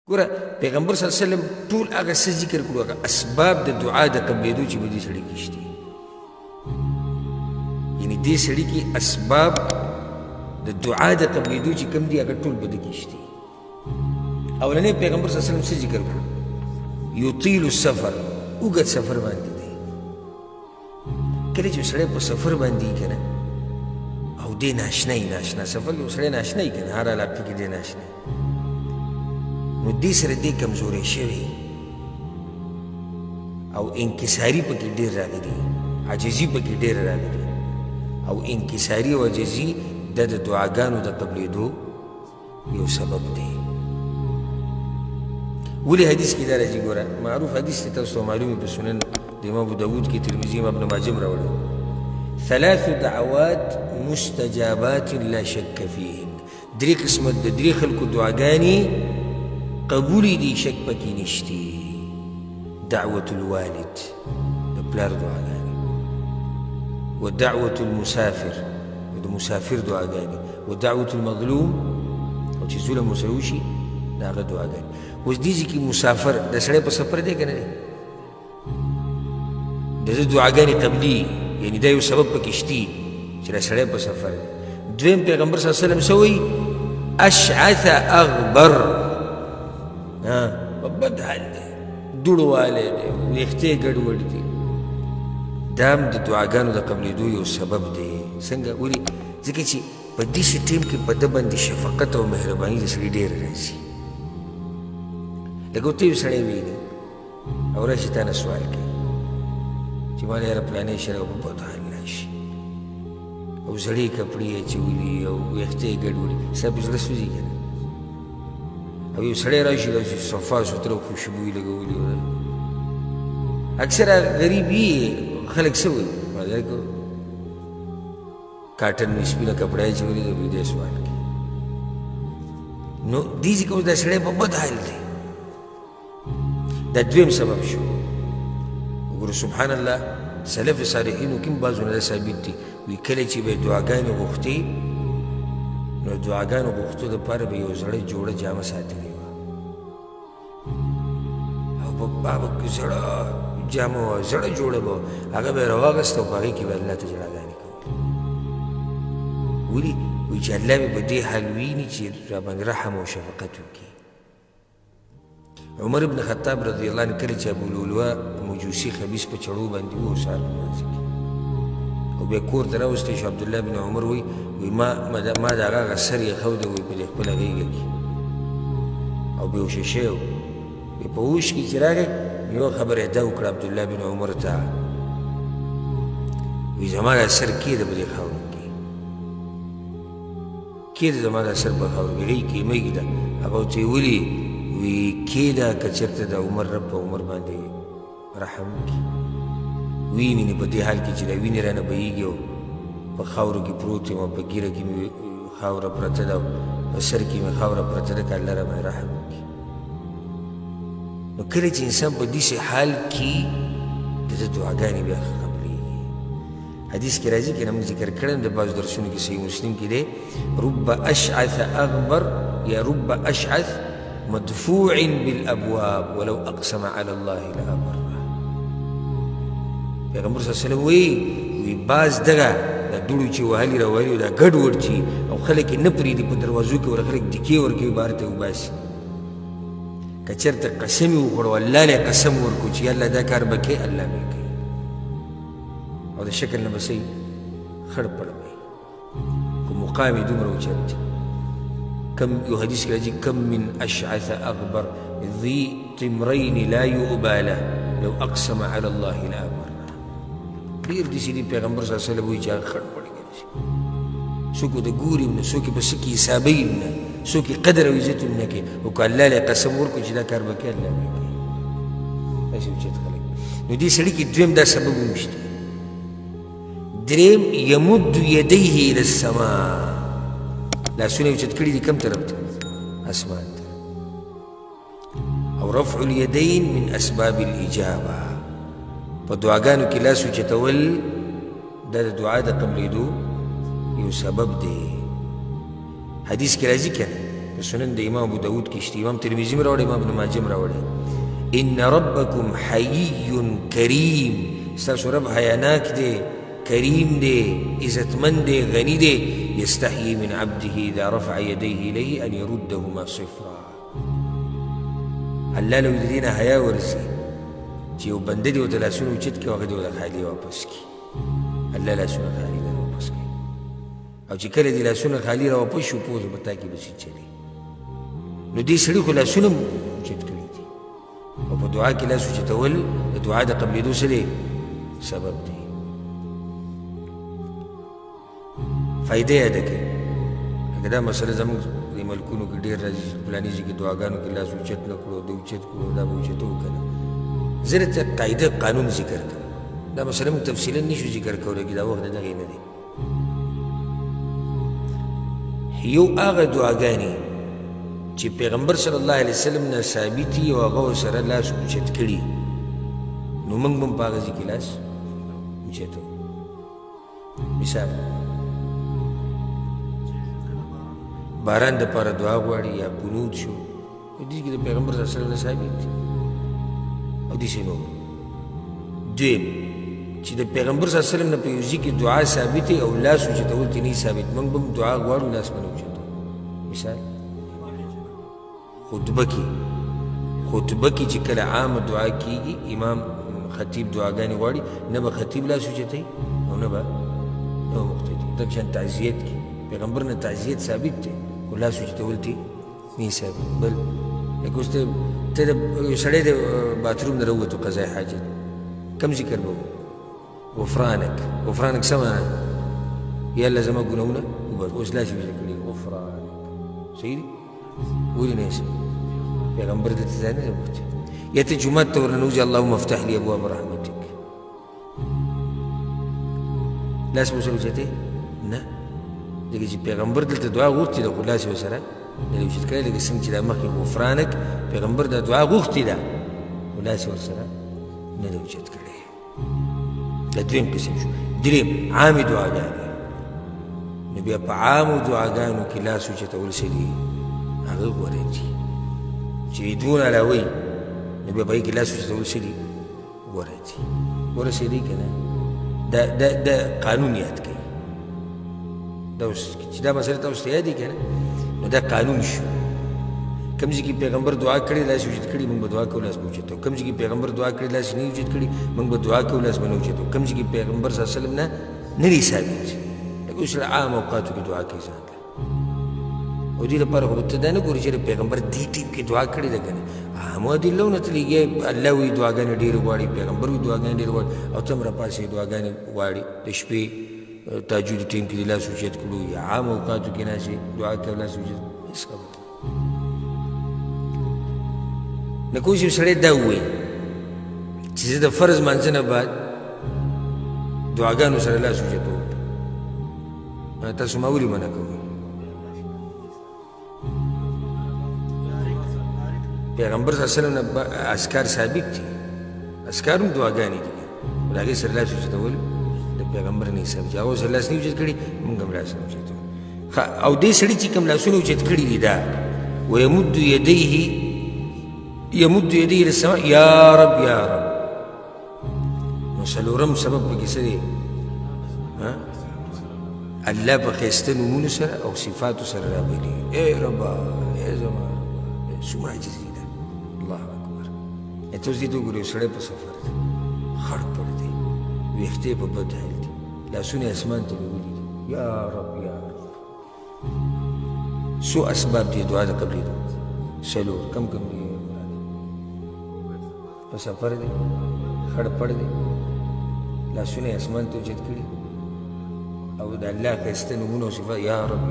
ګوره پیغمبر صلی الله علیه وسلم ټول هغه څه ذکر کړو هغه اسباب د دعا د قبلېدو چې په دې سړي کې شته یعنی دې سړي کې اسباب د دعا د قبلېدو چې کوم دي هغه ټول په دې کې شته اولنی پیغمبر صلی الله علیه وسلم څه ذکر کړو یطیل السفر اوږد سفر باندې دی کله چې سړی په سفر باندې که نه او دې ناشنا سفر یو سړی ناشنا یي که نه هر علاقه کې دې ناشنا نو دې سره دې کمزوری شوی او انکساري پکې ډېر راغلي عاجزي پکې ډېر راغلي او انکساري او عاجزي د دعاګانو د قبلېدو یو سبب دی ولې حدیث کې دا راځي ګوره معروف حدیث دی تاسو معلوم په سنن د امام ابو داود کې ترمذي امام ابن ماجه هم راوړی 3 دعوات مستجابات لا شك فيهن درې قسمه د درې خلکو دعاګانې قبولی دی شک پکې نشتی دعوة الوالد د پلار دعاګانې و دعوة المسافر د مسافر دعاګانې و دعوة المظلوم او چې ظلم ورسره وشي د هغه دعاګانې اوس دې ځای کې مسافر د سړی په سفر دی که نه دی د ده دعاګانې قبلي یعنی دا یو سبب پکې شتي چې د سړی په سفر دی دویم پیغمبر صلی الله علیه وسلم څه وایي اشعث اغبر په بد حال دی دوړوالی دی ویښتې ګډوډ دي دا هم د دعاګانو د قبلېدو یو سبب دی څنګه ولې ځکه چې په داسې ټیم کې په ده باندې شفقت او مهرباني د سړي ډېره راځي لکه ورته یو سړی ویني او راشي تا نه سوال کوي چې ما له یاره پلانی شی راغله په بد حال راشي او زړې کپړې یې اچولي او ویښتې یې ګډوډي ستا په زړه سوځي که نه او یو سړی راشي داسې صفا سوتره خوشبویي لګولي اکثره غریب یي خلک څه وایي مازدیګر کو کاټن مې سپینه کپړه یې اچولي ده وایي دی سوال کوي نو دې ځکه اوس دا سړی په بد حال دی دا دویم سبب شو وګوره سبحان الله سلف صالحینو کې هم بعضونه دا ثابت دي وایي کله چې به یې دعاګانې غوښتې نو دعاګانو غوښتو دپاره به یو زړه جوړه جامه ساتلې وه او په بابه کې زړه جامه وه زړه جوړه به هغه به یې راواغسته او په هغې کې به الله ته ژړاګانې کولې ولې وایي چې الله مې په دې حال ویني چې راباندې رحم او شفقت وکړي عمر بن خطاب رضی الله عنه کله چې ابولؤلؤه مجوسي خبیث په چړو باندې و سهار په لمانځه کې او بیا کور ته راوستی شو عبدالله بن عمر وایي ما د هغه هغه سر یې ښوده وایي په دې خپله غېږه کې او بېهوشه شوی و په هوش کې چې راغی یوه خبره یې دا وکړه عبدالله بن عمر ته وایي زما دا سر کېده په دې خاورو کې کېده زما دا سر په خاورو کې غېږ کې یې مېږده هغه ورته یې ولي وی کېده که چېرته د عمر رب په عمر باندې رحم وکړي وی مینې په دې حال کې چې دا وینې رانه بهیږي او په خاورو کې پروت یم او په ږیره کې مې خاوره پرته ده او په سر کې مې خاوره پرته ده که الله راباندې رحم وکړي نو کله چې انسان په داسې حال کې د ده دعاګانې بیا قبلېږي حدیث کې راځي که نه موږ ذکر کړی د بعضو درسونو کې صحیح مسلم کې دی رب اشعث اغبر یا رب اشعث مدفوع بالابواب ولو اقسم على الله لابره پیغمبر صلی الله علیه وسلم وی باز دغه دا دوړو چې وهلي راوهلي دا ګډوډ چې او خلک یې نه پرېږدي په دروازو کې ور خلک دکې ورکوي بهر ته وباسي که چېرته قسم یې وخوړو الله نه قسم ورکړو چې الله دا کار به کوې الله به یې کوي او د شکل نه به صحیح خړ پړ وي خو مقام یې دومره اوچت دی كم يحدث كذي كم من أشعث أغبر ذي طمرين لا يؤبى له لو أقسم على الله لأبره ډېر داسې دي پیغمبر صلی الله علیه وسلم وایي چې هغه خړ پړ ګرځي څوک ورته ګوري هم نه څوک یې په څه کې حسابوي هم نه څوک یې قدر او عزت هم نه کوي او که الله له قسم ورکړو چې دا کار به کوي الله به یې کوي داسې اوچت خلک نو دې سړي کې دویم دا سبب هم شته دریم یمد یدیه الی السماء لاسونه یې اوچت کړي دي کوم طرف ته اسمان ته او رفع الیدین من اسباب الاجابه په دعاګانو کې لاس اوچتول دا د دعا د قبلېدو یو سبب دی حدیث کې راځي که نه په سنن د امام ابو داود کې شته، امام ترمذي راوړی، امام ابن ماجه راوړی. ان ربکم حیی کریم، ستاسو رب حیاناک دی، کریم دی، عزتمند دی، غنی دی. یستحیی من عبده اذا رفع یدیه الیه ان یردهما صفرا. الله له د دې نه حیا ورځي چې یو بنده دې ورته لاسونه اوچت کړي، هغه دې ورته خالي واپس کړي. الله لاسونه خالي نه واپس کوي، او چې کله دې لاسونه خالي را واپس شو، پوه په تا کې به څه چلي. نو دې سړي خو لاسونه اوچت کړي دي، او په دعا کې لاس اوچتول د دعا د قبلېدو څه دی؟ سبب دی. فایده یاده کړئ. لکه دا مسله زموږ د ملکونو کې ډېر راځي چې فلاني ځای کې دعاګانو کې لاس اوچت نه کړو، د اوچت کړو، دا به اوچتو که نه. زه درته قاعده قانون ذکر کړم، دا مسله موږ تفصیلا نشو ذکر کولی کې دا وخت د دغې نه دی. یو هغه دعاګانې چې پیغمبر صلی الله علیه وسلم نه ثابت دي او هغه ورسره لاس اوچت کړي، نو موږ به هم په هغه ځای کې لاس اوچتو. مثال باران دپاره دعا غواړي یا قنوت شو، په دې کې د پیغمبر صلی الله علیه وسلم نه ثابت دي او داسې نور. دویم چې د پیغمبر صلی الله علیه وسلم نه په یو ځای کې دعا ثابت او لاس اوچتول ترې نه ثابت، موږ به هم دعا غواړو لاس به نه اوچتو. مثال خطبه کې چې کله عامه دعا کېږي، امام خطیب دعاګانې غواړي، نه به خطیب لاس اوچتوي او نه به مقتدي. دغه شان تعزیت کې پیغمبر نه تعزیت ثابت دی، خو لاس اوچتول ترې نه ثابت. بل لکه اوس ته یو سړی د باتروم نه راووتو قضای حاجت، کم ذکر به غفرانک څه معنی؟ یا الله زما ګناهونه وبخ. اوس لاس یې وچت کړي، غفرانک صحیح دی؟ ولې نه صحیح؟ پیغمبر دلته ځای نه دی وختي. یا ته جومات ته ورننوځې، اللهم افتح لي ابواب رحمتک، لاس به ورسره اوچتې؟ نه، ځکه چې پیغمبر دلته دعا غوښتې ده، خو لاس یې ورسره نه دی اوچت کړی. لکه څنګه چې دا مخکې غفرانک پیغمبر دا دعا غوښتې ده، خو لاس یې ورسره نه دی اوچت کړی. دا دریم قسم شو. دریم عامې دعاګانې، نو بیا په عامو دعاګانو کې لاس اوچتول څه دي؟ هغه غوره دي. چې عیدونه علاوه نو بیا په هغې کې لاس اوچتول څه دي؟ غوره دي. ورسېدی که نه؟ دا قانون یاد کوي. دا اوس چې دا مسله تاسو ته یاد دي که نه، نو دا قانون شو. کوم ځای کې پیغمبر دعا کړې لاس اوچت کړي، موږ به دعا کوو لاس به اوچتو. کوم ځای کې پیغمبر دعا کړې لاس نه اوچت کړي، موږ به دعا کوو لاس به نه اوچتو. کوم ځای کې پیغمبر صلی الله علیه وسلم نه دی ثابت، لکه اوس عام اوقاتو کې دعا کوي ځان ته. او دې لپاره خو ته دا نه ګورې چې پیغمبر دې ټیم کې دعا کړې ده که نه، عامو ادلو نه تلېږي. الله وایي دعاګانې ډېرې غواړي، پیغمبر وایي دعاګانې ډېرې غواړي، او ته هم راپاسې دعاګانې غواړي. د شپې تهجد ټیم کې دې لاس اوچت کړو، یا عام اوقاتو کې ناستې دعا کوي لاس اوچت، هېڅ خبره نه. کوم چې سړی دا ووایي چې زه د فرض مانځه نه بعد دعاګانو سره لاس اوچتوم، تاسو ما ولې منع کوئ؟ پیغمبر صلی الله علیه وسلم نه اذکار ثابت دي، اذکار هم دعاګانې دي، خو د هغې سره لاس اوچتول د پیغمبر نه ثابت دي. هغو سره لاس نه اوچت کړي، موږ هم لاس نه اوچتو. او دې سړي چې کوم لاسونه اوچت کړي دي، دا ویمد یدیه للسماء یا رب یا رب. نو څلورم سبب پکې څه دی؟ الله په ښایسته نومونو سره او صفاتو سره رابلي. ای ربا، ای زما ربا، څومره عاجزي ده. الله اکبر. ته اوس دې ته وګورې، یو سړی په سفر دی، خړ پړ دی، ویښتې په بد حال دي، لاسونه اسمان ته نیولي دي. یا رب یا رب. څو اسباب دي دعا د قبلېدو؟ څلور. کم دي؟ په سفر دی، خړ پړ دی، لاسونه اسمان ته اوچت کړي، او د الله ښایسته نومونه او صفات، یا رب